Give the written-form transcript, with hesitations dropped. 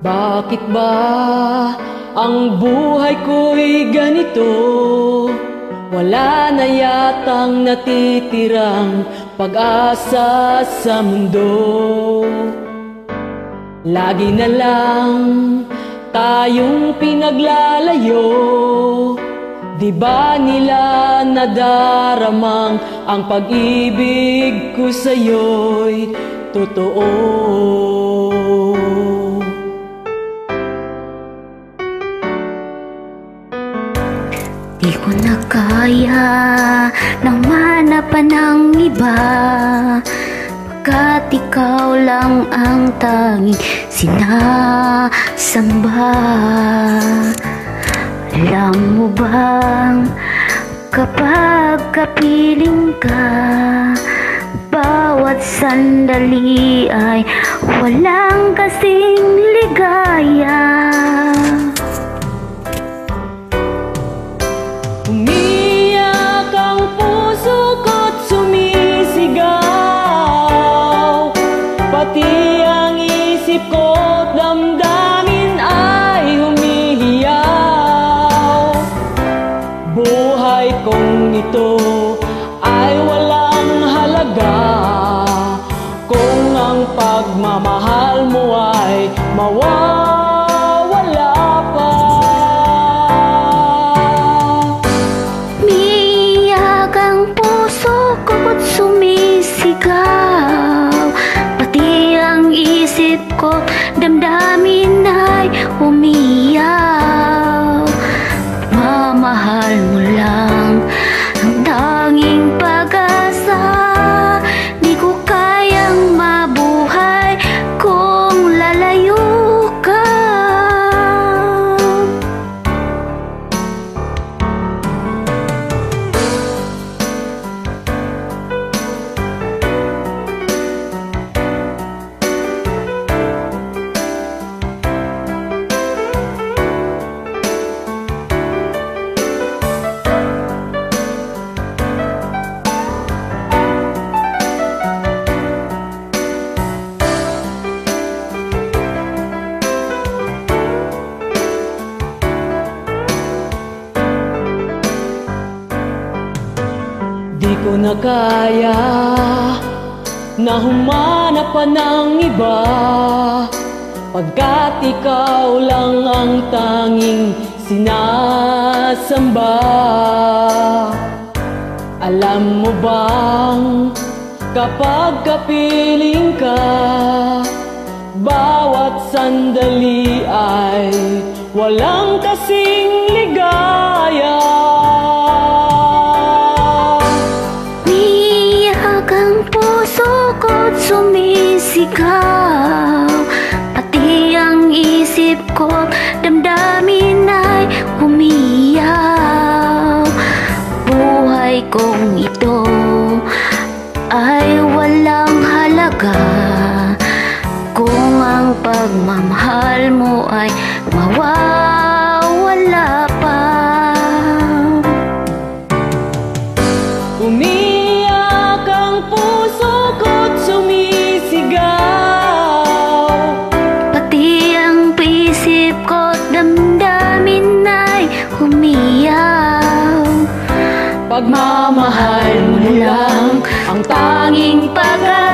Bakit ba ang buhay ko'y ganito? Wala na yatang natitirang pag-asa sa mundo. Lagi na lang tayong pinaglalayo. Di ba nila nadaramang ang pag-ibig ko sa'yo'y totoo? Di ko na kaya nang manapan ng iba, pagkat ikaw lang ang tanging sinasamba. Alam mo bang kapag kapiling ka, bawat sandali ay walang kasing ligaya. Umiyak ang puso ko't sumisigaw, pati ang isip ko't damdamin ay humihiyaw. Buhay kong ito ay walang halaga kung ang pagmamahal mo ay mawawala pa. Umiyak ang puso ko't sumisigaw, pati ang isip ko damdamin ay umiyaw. Mamahal mo lang ang tanging pag-asa, di ko kayang mabuhay kung lalayo ka. Di ko na kaya na humanap pa ng iba, pagkat ikaw lang ang tanging sinasamba. Alam mo bang kapag kapiling ka, bawat sandali ay walang kasing ligaya. Ko't sumisigaw, pati ang isip ko damdamin ay umiyaw. Buhay kong ito ay walang halaga kung ang pagmamahal mo ay mawawala pa. Umiyak ang puso ko't sumisigaw, pati ang isip ko't damdamin ay umiyaw. pagmamahal mo lang ang tanging pag-asa.